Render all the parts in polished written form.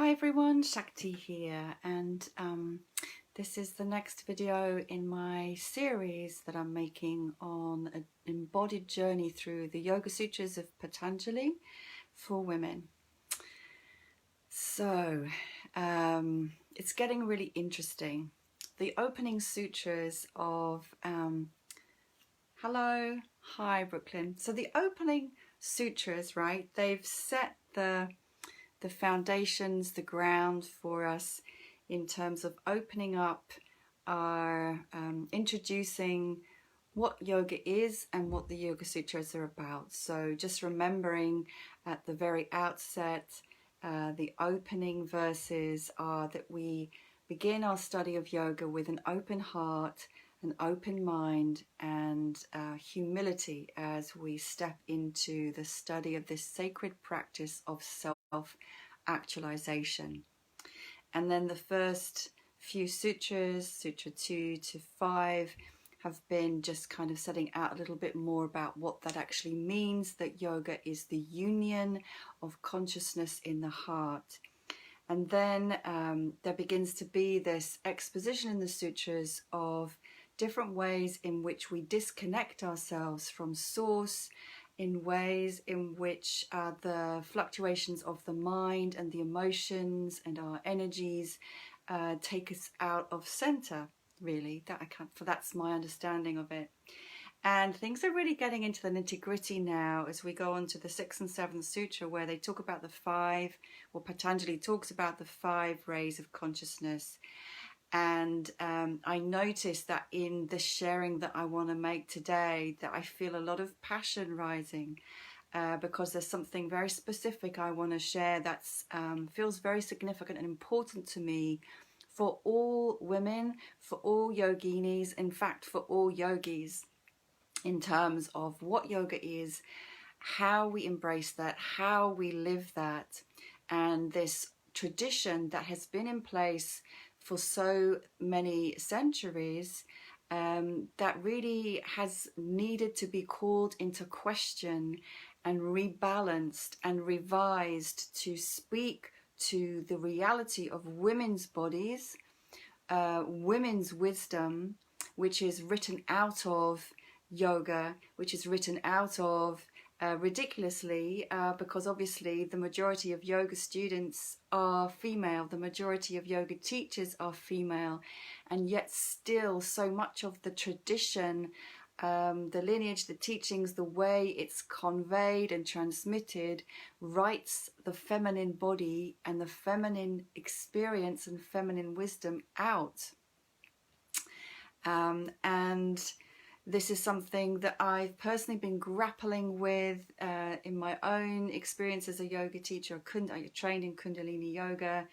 Hi everyone, Shakti here, and this is the next video in my series that I'm making on an embodied journey through the Yoga Sutras of Patanjali for women. So it's getting really interesting. The opening sutras of hello, hi Brooklyn. So the opening sutras, right? They've set the foundations, the ground for us in terms of opening up our introducing what yoga is and what the Yoga Sutras are about. So just remembering at the very outset, the opening verses are that we begin our study of yoga with an open heart, an open mind, and humility as we step into the study of this sacred practice of self-actualization. And then the first few sutras, Sutra 2 to 5, have been just kind of setting out a little bit more about what that actually means, that yoga is the union of consciousness in the heart. And then there begins to be this exposition in the sutras of different ways in which we disconnect ourselves from source, in ways in which the fluctuations of the mind and the emotions and our energies take us out of center, really. That's my understanding of it. And things are really getting into the nitty-gritty now as we go on to the 6th and 7th sutra, where they talk about the 5, or Patanjali talks about the 5 rays of consciousness. And I noticed that in the sharing that I want to make today, that I feel a lot of passion rising because there's something very specific I want to share that feels very significant and important to me for all women, for all yoginis, in fact for all yogis, in terms of what yoga is, how we embrace that, how we live that, and this tradition that has been in place for so many centuries that really has needed to be called into question and rebalanced and revised to speak to the reality of women's bodies, women's wisdom, which is written out of yoga, which is written out of ridiculously because obviously the majority of yoga students are female, the majority of yoga teachers are female, and yet still so much of the tradition, the lineage, the teachings, the way it's conveyed and transmitted writes the feminine body and the feminine experience and feminine wisdom out. And this is something that I've personally been grappling with in my own experience as a yoga teacher. I trained in Kundalini yoga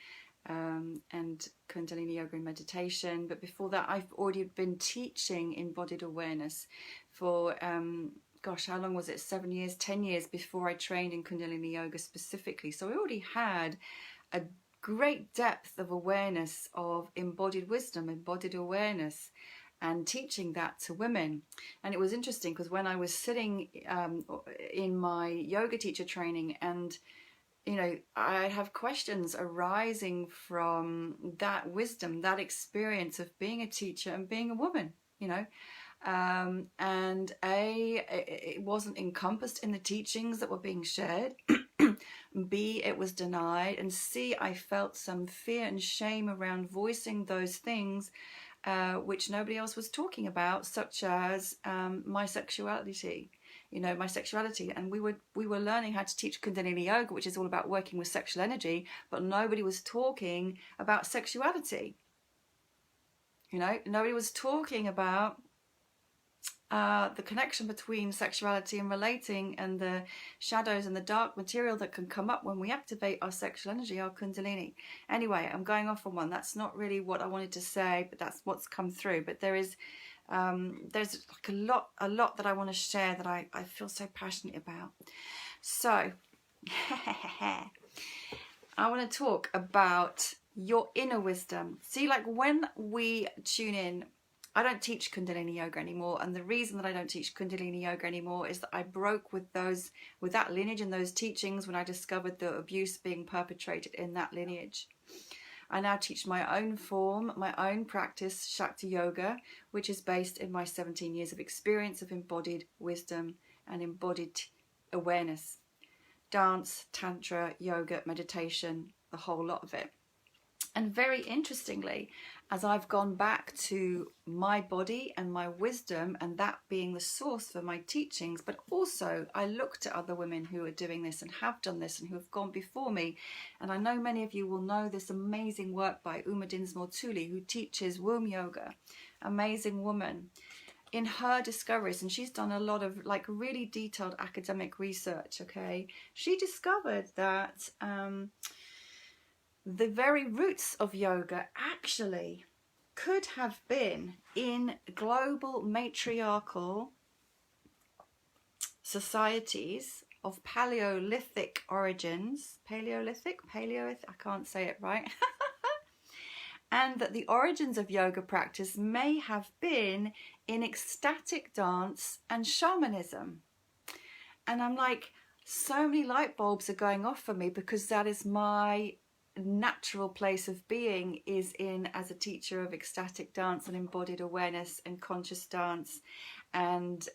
and Kundalini yoga and meditation. But before that, I've already been teaching embodied awareness for, gosh, how long was it? 7 years, 10 years before I trained in Kundalini yoga specifically. So I already had a great depth of awareness of embodied wisdom, embodied awareness, and teaching that to women. And it was interesting because when I was sitting in my yoga teacher training, and you know, I have questions arising from that wisdom, that experience of being a teacher and being a woman, you know, and it wasn't encompassed in the teachings that were being shared. B, it was denied, and C, I felt some fear and shame around voicing those things which nobody else was talking about, such as my sexuality, you know, my sexuality. And we were learning how to teach Kundalini yoga, which is all about working with sexual energy, but nobody was talking about sexuality. You know, nobody was talking about the connection between sexuality and relating, and the shadows and the dark material that can come up when we activate our sexual energy, our Kundalini. Anyway, I'm going off on one. That's not really what I wanted to say, but that's what's come through. But there's like a lot that I want to share that I feel so passionate about. So I want to talk about your inner wisdom. See, like when we tune in, I don't teach Kundalini yoga anymore, and the reason that I don't teach Kundalini yoga anymore is that I broke with that lineage and those teachings when I discovered the abuse being perpetrated in that lineage. I now teach my own form, my own practice, Shakti Yoga, which is based in my 17 years of experience of embodied wisdom and embodied awareness. Dance, tantra, yoga, meditation, the whole lot of it. And very interestingly, as I've gone back to my body and my wisdom, and that being the source for my teachings, but also I looked at other women who are doing this and have done this and who have gone before me. And I know many of you will know this amazing work by Uma Dinsmore Thule, who teaches womb yoga. Amazing woman. In her discoveries, and she's done a lot of like really detailed academic research, okay? She discovered that the very roots of yoga actually could have been in global matriarchal societies of Paleolithic origins. Paleolithic? I can't say it right. And that the origins of yoga practice may have been in ecstatic dance and shamanism. And I'm like, so many light bulbs are going off for me, because that is my natural place of being, is in as a teacher of ecstatic dance and embodied awareness and conscious dance and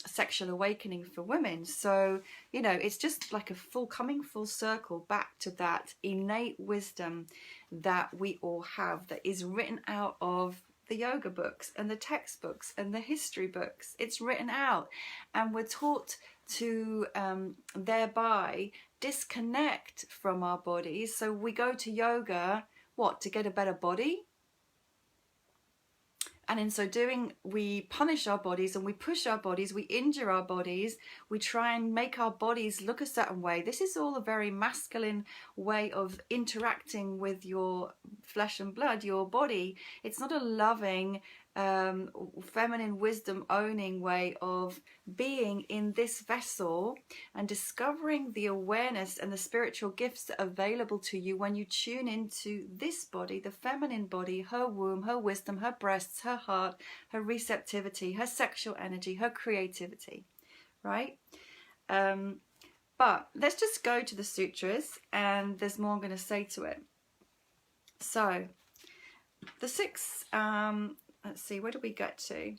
sexual awakening for women. So, you know, it's just like coming full circle back to that innate wisdom that we all have, that is written out of the yoga books and the textbooks and the history books. It's written out, and we're taught to thereby disconnect from our bodies. So we go to yoga, what, to get a better body? And in so doing, we punish our bodies and we push our bodies, we injure our bodies, we try and make our bodies look a certain way. This is all a very masculine way of interacting with your flesh and blood, your body. It's not a loving, feminine wisdom owning way of being in this vessel and discovering the awareness and the spiritual gifts that are available to you when you tune into this body, the feminine body, her womb, her wisdom, her breasts, her heart, her receptivity, her sexual energy, her creativity, right? But let's just go to the sutras, and there's more I'm going to say to it. So the six, let's see, where do we get to?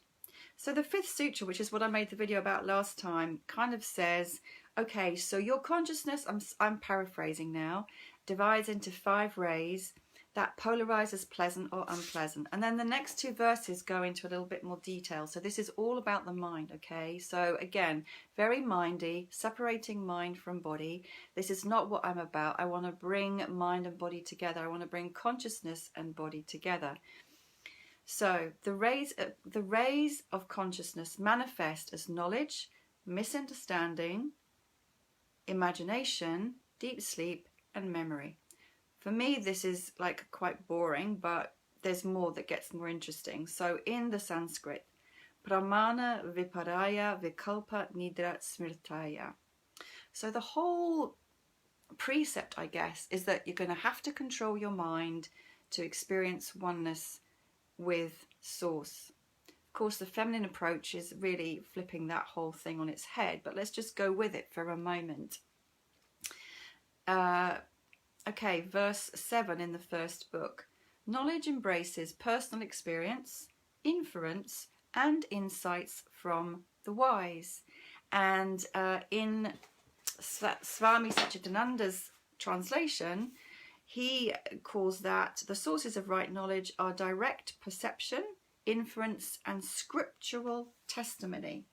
So the fifth sutra, which is what I made the video about last time, kind of says, okay, so your consciousness, I'm paraphrasing now, divides into 5 rays that polarize as pleasant or unpleasant. And then the next 2 verses go into a little bit more detail. So this is all about the mind, okay? So again, very mindy, separating mind from body. This is not what I'm about. I want to bring mind and body together. I want to bring consciousness and body together. So the rays of consciousness manifest as knowledge, misunderstanding, imagination, deep sleep, and memory. For me, this is like quite boring, but there's more that gets more interesting. So in the Sanskrit, pramana viparaya vikalpa nidra smrtaya. So the whole precept, I guess, is that you're going to have to control your mind to experience oneness with source. Of course, the feminine approach is really flipping that whole thing on its head, but let's just go with it for a moment. Okay, verse 7 in the first book. Knowledge embraces personal experience, inference, and insights from the wise. And in Swami Satchidananda's translation, he calls that the sources of right knowledge are direct perception, inference, and scriptural testimony.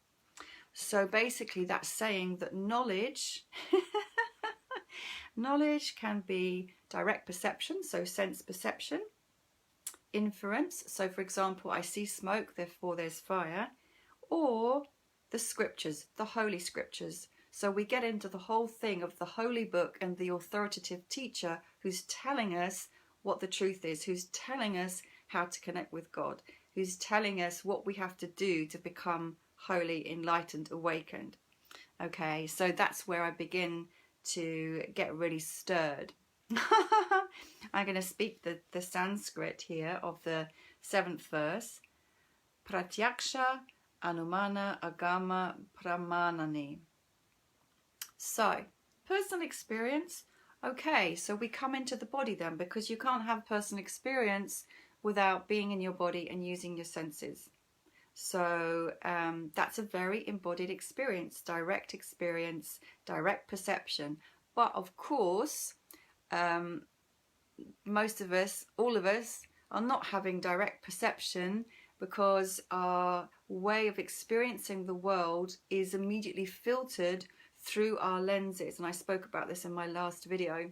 So basically that's saying that knowledge knowledge can be direct perception, so sense perception, inference, so for example, I see smoke, therefore there's fire, or the scriptures, the holy scriptures. So we get into the whole thing of the holy book and the authoritative teacher who's telling us what the truth is, who's telling us how to connect with God, who's telling us what we have to do to become holy, enlightened, awakened. Okay, so that's where I begin to get really stirred. I'm going to speak the Sanskrit here of the 7th verse. pratyaksha, anumana, agama, pramanani. So, personal experience. Okay, so we come into the body then, because you can't have personal experience without being in your body and using your senses. So that's a very embodied experience, direct perception. But of course, most of us, all of us, are not having direct perception because our way of experiencing the world is immediately filtered through our lenses. And I spoke about this in my last video.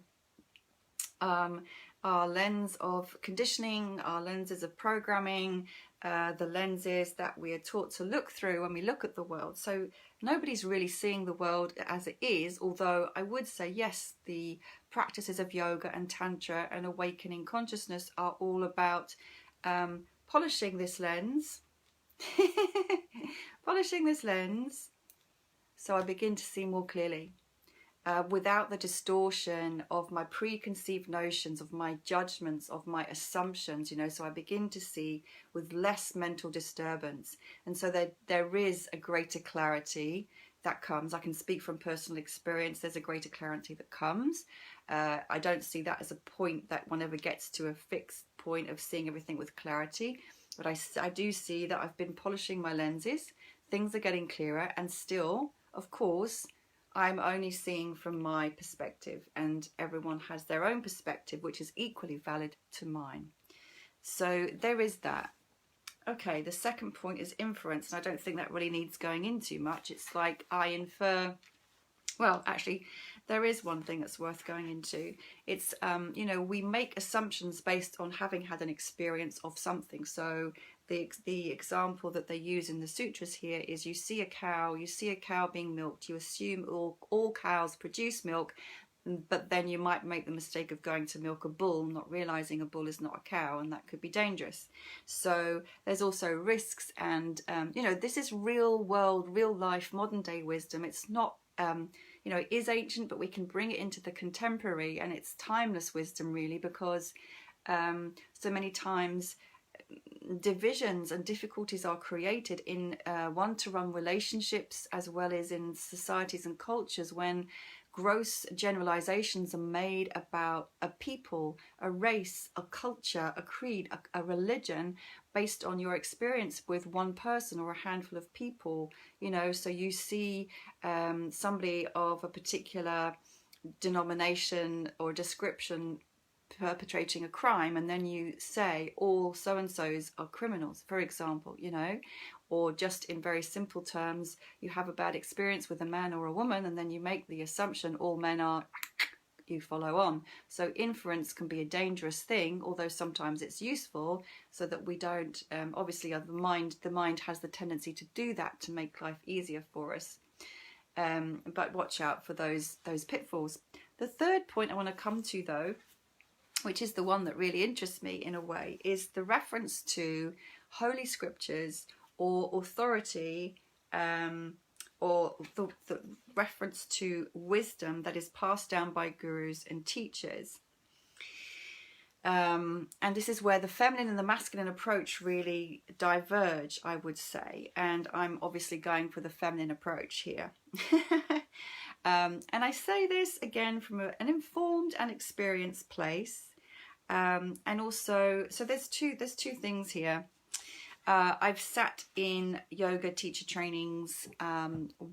Our lens of conditioning, our lenses of programming, the lenses that we are taught to look through when we look at the world. So nobody's really seeing the world as it is, although I would say, yes, the practices of yoga and tantra and awakening consciousness are all about polishing this lens, polishing this lens, so I begin to see more clearly. Without the distortion of my preconceived notions, of my judgments, of my assumptions, you know, so I begin to see with less mental disturbance. And so there is a greater clarity that comes. I can speak from personal experience. There's a greater clarity that comes. I don't see that as a point that one ever gets to a fixed point of seeing everything with clarity. But I do see that I've been polishing my lenses. Things are getting clearer, and still, of course, I'm only seeing from my perspective, and everyone has their own perspective, which is equally valid to mine. So there is that. Okay, the second point is inference, and I don't think that really needs going into much. It's like I infer, well, actually, there is one thing that's worth going into. It's, you know, we make assumptions based on having had an experience of something. So the example that they use in the sutras here is you see a cow being milked, you assume all cows produce milk, but then you might make the mistake of going to milk a bull, not realizing a bull is not a cow, and that could be dangerous. So there's also risks, and you know, this is real world, real life, modern day wisdom. It's not you know, it is ancient, but we can bring it into the contemporary, and it's timeless wisdom really, because so many times divisions and difficulties are created in one-to-one relationships, as well as in societies and cultures, when gross generalizations are made about a people, a race, a culture, a creed, a religion, based on your experience with one person or a handful of people. You know, so you see somebody of a particular denomination or description perpetrating a crime, and then you say all so-and-sos are criminals, for example, you know, or just in very simple terms, you have a bad experience with a man or a woman, and then you make the assumption all men are, you follow on. So inference can be a dangerous thing, although sometimes it's useful, so that we don't, obviously the mind has the tendency to do that to make life easier for us. But watch out for those pitfalls. The third point I want to come to, though, which is the one that really interests me in a way, is the reference to holy scriptures or authority, or the reference to wisdom that is passed down by gurus and teachers. And this is where the feminine and the masculine approach really diverge, I would say. And I'm obviously going for the feminine approach here. And I say this again from an informed and experienced place. And also, so there's two things here. I've sat in yoga teacher trainings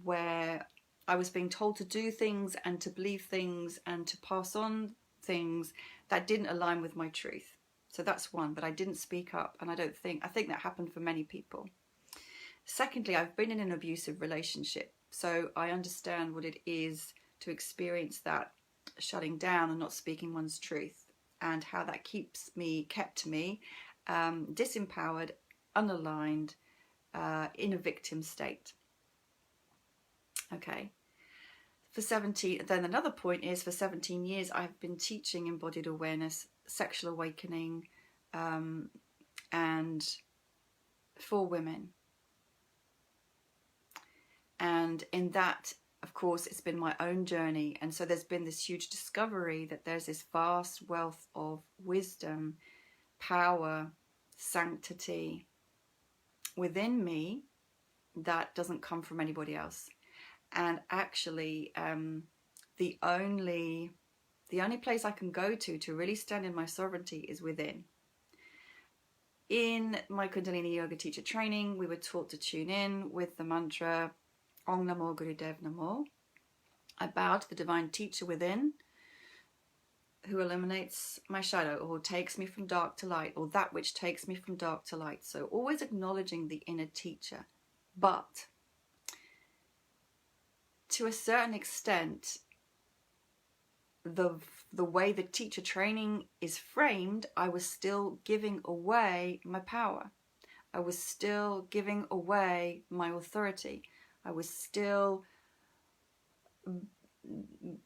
where I was being told to do things and to believe things and to pass on things that didn't align with my truth. So that's one, but I didn't speak up, and I think that happened for many people. Secondly, I've been in an abusive relationship, so I understand what it is to experience that shutting down and not speaking one's truth, and how that kept me disempowered, unaligned, in a victim state. Okay. Then another point is, for 17 years I've been teaching embodied awareness, sexual awakening, and for women. And in that, of course, it's been my own journey. And so there's been this huge discovery that there's this vast wealth of wisdom, power, sanctity, within me that doesn't come from anybody else. And actually, the only place I can go to really stand in my sovereignty is within. In my Kundalini Yoga teacher training, we were taught to tune in with the mantra Om Namo Gurudev Namo. I bow to the divine teacher within, who eliminates my shadow, or takes me from dark to light, or that which takes me from dark to light. So always acknowledging the inner teacher. But to a certain extent, the way the teacher training is framed, I was still giving away my power. I was still giving away my authority. I was still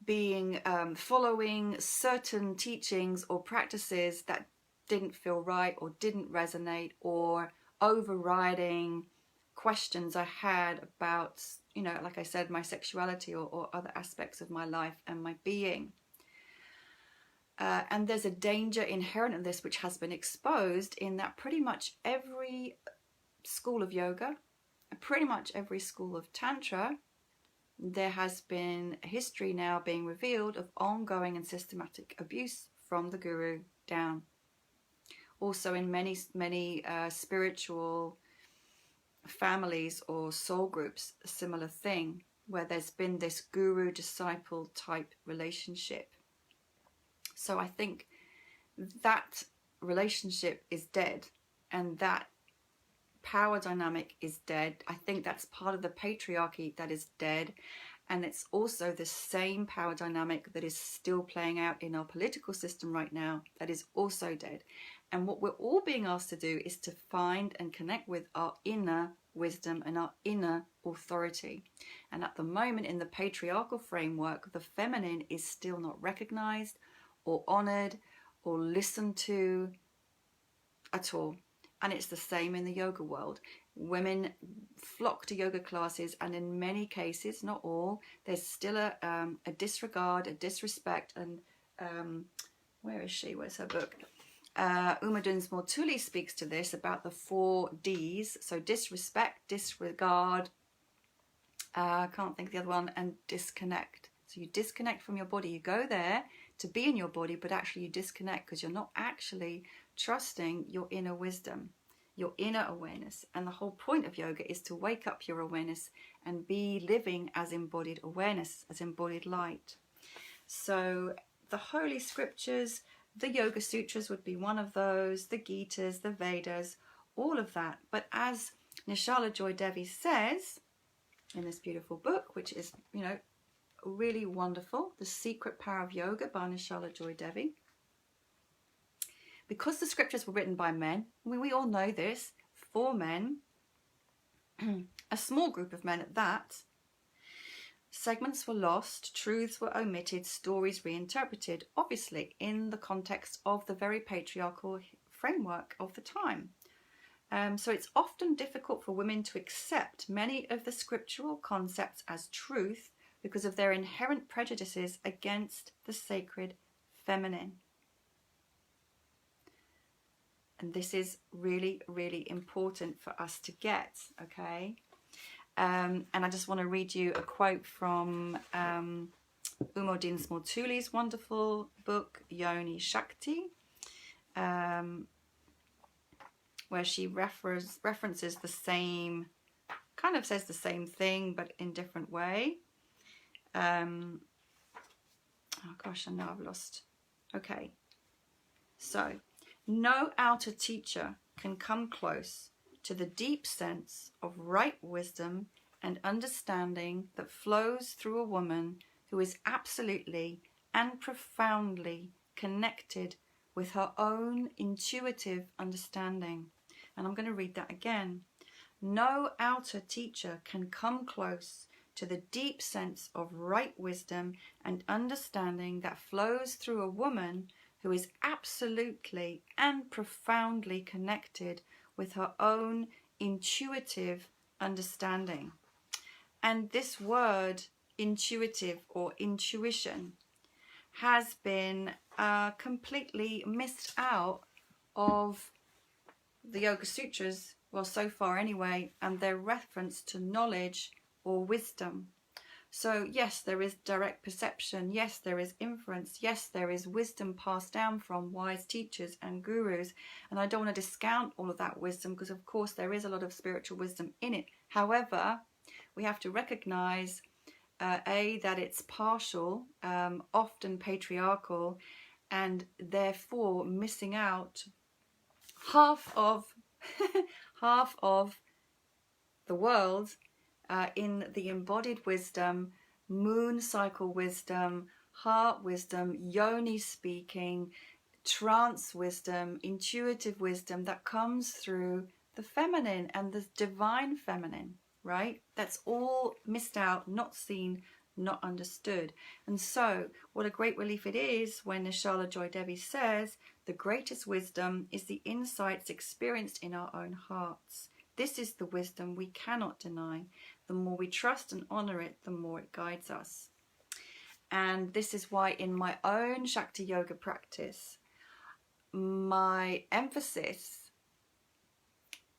being following certain teachings or practices that didn't feel right or didn't resonate, or overriding questions I had about, you know, like I said, my sexuality or other aspects of my life and my being. And there's a danger inherent in this which has been exposed, in that pretty much every school of yoga, pretty much every school of tantra, there has been a history now being revealed of ongoing and systematic abuse from the guru down. Also in many spiritual families or soul groups, a similar thing, where there's been this guru-disciple type relationship. So I think that relationship is dead, and that power dynamic is dead. I think that's part of the patriarchy that is dead, and it's also the same power dynamic that is still playing out in our political system right now, that is also dead. And what we're all being asked to do is to find and connect with our inner wisdom and our inner authority. And at the moment, in the patriarchal framework, the feminine is still not recognized or honored or listened to at all. And it's the same in the yoga world. Women flock to yoga classes, and in many cases, not all, there's still a disregard, a disrespect, and where is she? Where's her book? Uma Dinsmore Tully speaks to this about the 4 Ds. So disrespect, disregard, I can't think of the other one, and disconnect. So you disconnect from your body. You go there to be in your body, but actually you disconnect because you're not actually trusting your inner wisdom, your inner awareness. And the whole point of yoga is to wake up your awareness and be living as embodied awareness, as embodied light. So the holy scriptures, the Yoga Sutras would be one of those, the Gitas, the Vedas, all of that. But as Nishala Joy Devi says in this beautiful book, which is, you know, really wonderful, The Secret Power of Yoga by Nishala Joy Devi, because the scriptures were written by men, we all know this, for men, a small group of men at that, segments were lost, truths were omitted, stories reinterpreted, obviously in the context of the very patriarchal framework of the time. So it's often difficult for women to accept many of the scriptural concepts as truth because of their inherent prejudices against the sacred feminine. And this is really, really important for us to get, okay? And I just want to read you a quote from Uma Dinsmore Tully's wonderful book, Yoni Shakti, where she references the same, kind of says the same thing, but in different way. Oh gosh, I know I've lost. Okay. So, no outer teacher can come close to the deep sense of right wisdom and understanding that flows through a woman who is absolutely and profoundly connected with her own intuitive understanding. And I'm going to read that again. No outer teacher can come close to the deep sense of right wisdom and understanding that flows through a woman who is absolutely and profoundly connected with her own intuitive understanding. And this word, intuitive or intuition, has been completely missed out of the Yoga Sutras well, so far anyway, and their reference to knowledge or wisdom. So yes, there is direct perception, yes, there is inference, yes, there is wisdom passed down from wise teachers and gurus, and I don't want to discount all of that wisdom, because of course there is a lot of spiritual wisdom in it. However, we have to recognize that it's partial, often patriarchal, and therefore missing out half of half of the world in the embodied wisdom, moon cycle wisdom, heart wisdom, yoni speaking, trance wisdom, intuitive wisdom that comes through the feminine and the divine feminine, right? That's all missed out, not seen, not understood. And so what a great relief it is when Nishala Joy Devi says, the greatest wisdom is the insights experienced in our own hearts. This is the wisdom we cannot deny. The more we trust and honor it, the more it guides us. And this is why in my own Shakti yoga practice, my emphasis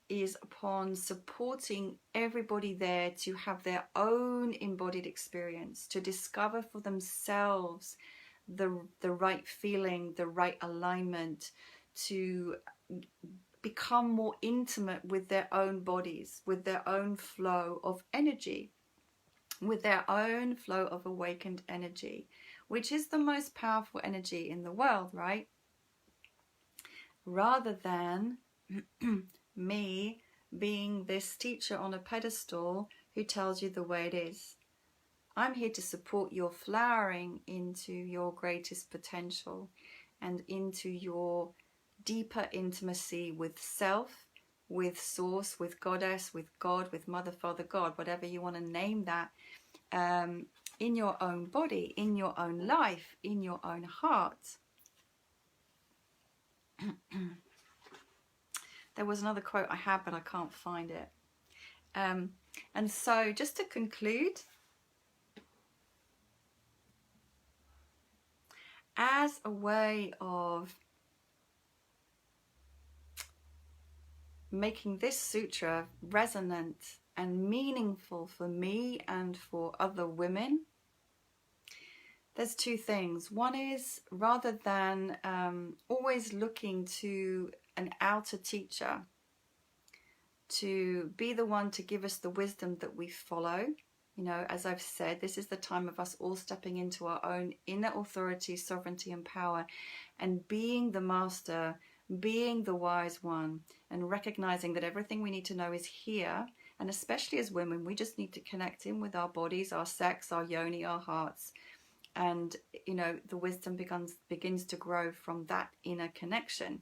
is upon supporting everybody there to have their own embodied experience, to discover for themselves the right feeling, the right alignment, to become more intimate with their own bodies, with their own flow of energy, with their own flow of awakened energy, which is the most powerful energy in the world, right? Rather than me being this teacher on a pedestal who tells you the way it is. I'm here to support your flowering into your greatest potential and into your deeper intimacy with self, with source, with goddess, with God, with mother, father, God, whatever you want to name that, in your own body, in your own life, in your own heart. There was another quote I had, but I can't find it. And so just to conclude, as a way of making this sutra resonant and meaningful for me and for other women, there's two things. One is, rather than always looking to an outer teacher to be the one to give us the wisdom that we follow, you know, as I've said, this is the time of us all stepping into our own inner authority, sovereignty and power, and being the master, being the wise one, and recognizing that everything we need to know is here. And especially as women, we just need to connect in with our bodies, our sex, our yoni, our hearts. And, you know, the wisdom begins to grow from that inner connection.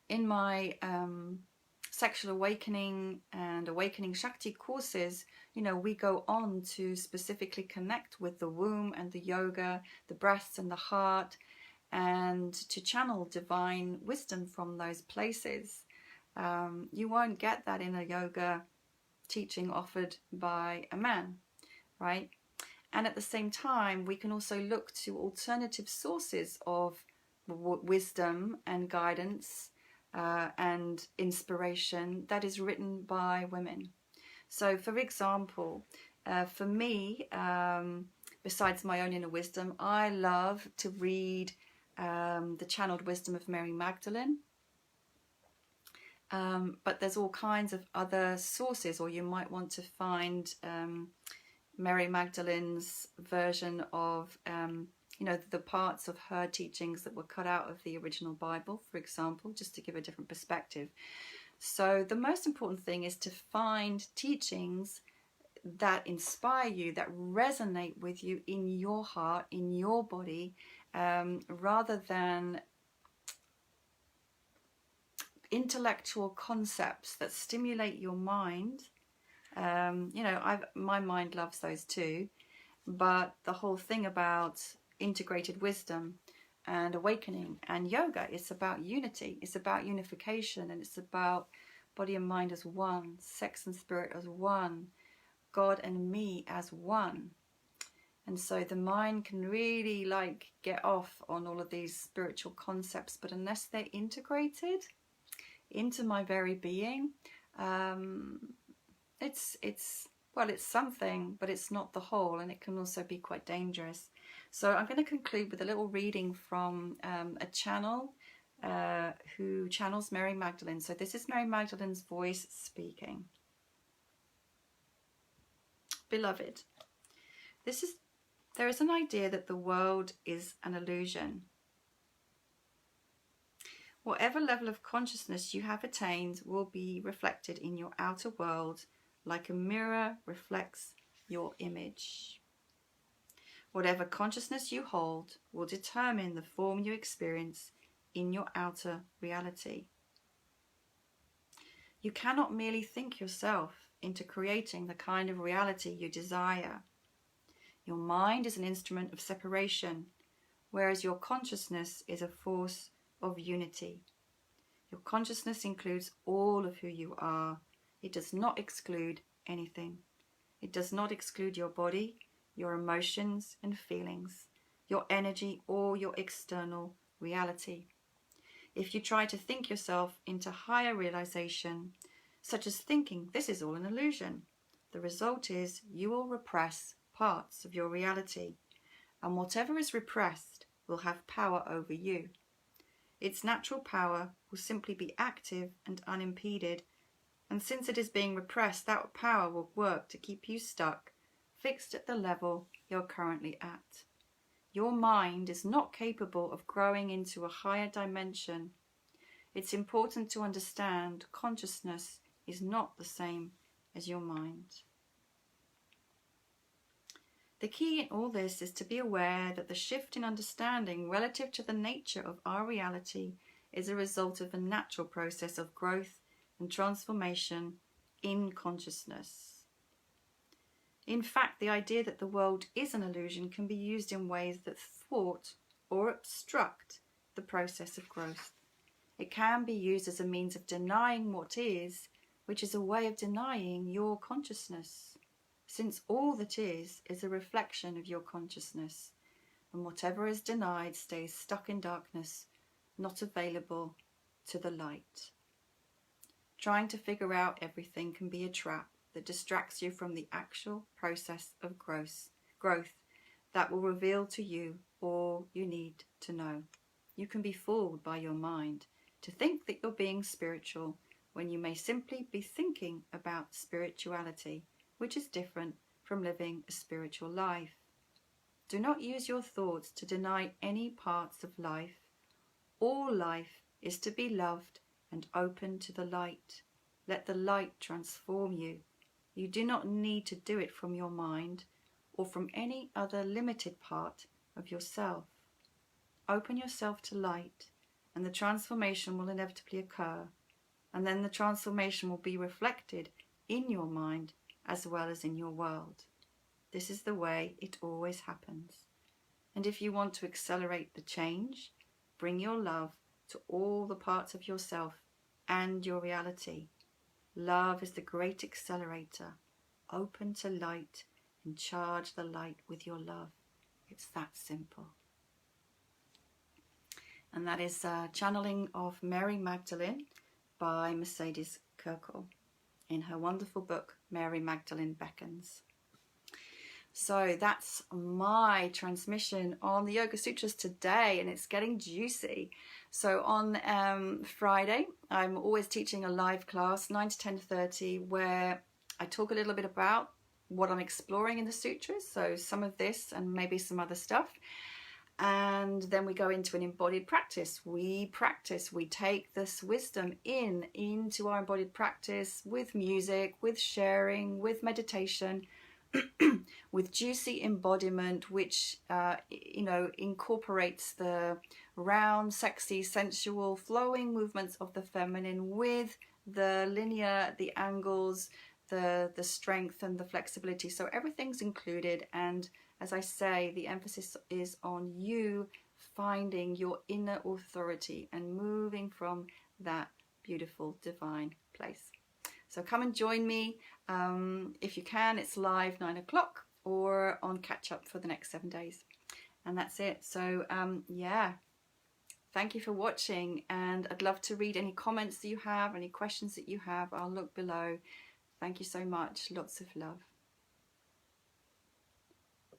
In my Sexual Awakening and Awakening Shakti courses, you know, we go on to specifically connect with the womb and the yoga, the breasts and the heart, and to channel divine wisdom from those places. You won't get that in a yoga teaching offered by a man, right? And at the same time, we can also look to alternative sources of wisdom and guidance and inspiration that is written by women. So, for example, for me, besides my own inner wisdom, I love to read the channeled wisdom of Mary Magdalene. But there's all kinds of other sources, or you might want to find Mary Magdalene's version of, you know, the parts of her teachings that were cut out of the original Bible, for example, just to give a different perspective. So the most important thing is to find teachings that inspire you, that resonate with you in your heart, in your body, rather than intellectual concepts that stimulate your mind. You know, my mind loves those too, but the whole thing about integrated wisdom and awakening and yoga is about unity. It's about unification, and it's about body and mind as one, sex and spirit as one, God and me as one. And so the mind can really like get off on all of these spiritual concepts, but unless they're integrated, into my very being, it's well, it's something, but it's not the whole, and it can also be quite dangerous. So I'm going to conclude with a little reading from a channel who channels Mary Magdalene. So this is Mary Magdalene's voice speaking. Beloved, there is an idea that the world is an illusion. Whatever level of consciousness you have attained will be reflected in your outer world, like a mirror reflects your image. Whatever consciousness you hold will determine the form you experience in your outer reality. You cannot merely think yourself into creating the kind of reality you desire. Your mind is an instrument of separation, whereas your consciousness is a force of unity. Your consciousness includes all of who you are. It does not exclude anything. It does not exclude your body, your emotions and feelings, your energy, or your external reality. If you try to think yourself into higher realization, such as thinking this is all an illusion, the result is you will repress parts of your reality, and whatever is repressed will have power over you. Its natural power will simply be active and unimpeded, and since it is being repressed, that power will work to keep you stuck, fixed at the level you're currently at. Your mind is not capable of growing into a higher dimension. It's important to understand consciousness is not the same as your mind. The key in all this is to be aware that the shift in understanding relative to the nature of our reality is a result of a natural process of growth and transformation in consciousness. In fact, the idea that the world is an illusion can be used in ways that thwart or obstruct the process of growth. It can be used as a means of denying what is, which is a way of denying your consciousness, since all that is a reflection of your consciousness, and whatever is denied stays stuck in darkness, not available to the light. Trying to figure out everything can be a trap that distracts you from the actual process of growth that will reveal to you all you need to know. You can be fooled by your mind to think that you're being spiritual when you may simply be thinking about spirituality, which is different from living a spiritual life. Do not use your thoughts to deny any parts of life. All life is to be loved and open to the light. Let the light transform you. You do not need to do it from your mind or from any other limited part of yourself. Open yourself to light, and the transformation will inevitably occur, and then the transformation will be reflected in your mind as well as in your world. This is the way it always happens. And if you want to accelerate the change, bring your love to all the parts of yourself and your reality. Love is the great accelerator. Open to light and charge the light with your love. It's that simple. And that is Channeling of Mary Magdalene by Mercedes Kirkle in her wonderful book, Mary Magdalene Beckons. So that's my transmission on the Yoga Sutras today, and it's getting juicy. So on Friday, I'm always teaching a live class, 9 to 10:30, where I talk a little bit about what I'm exploring in the sutras, so some of this and maybe some other stuff. And then we go into an embodied practice. We take this wisdom into our embodied practice with music, with sharing, with meditation, with juicy embodiment, which incorporates the round, sexy, sensual, flowing movements of the feminine with the linear, the angles, the strength and the flexibility. So everything's included, and as I say, the emphasis is on you finding your inner authority and moving from that beautiful divine place. So come and join me if you can. It's live 9 o'clock or on catch up for the next 7 days. And that's it. So yeah, thank you for watching, and I'd love to read any comments that you have, any questions that you have. I'll look below. Thank you so much. Lots of love.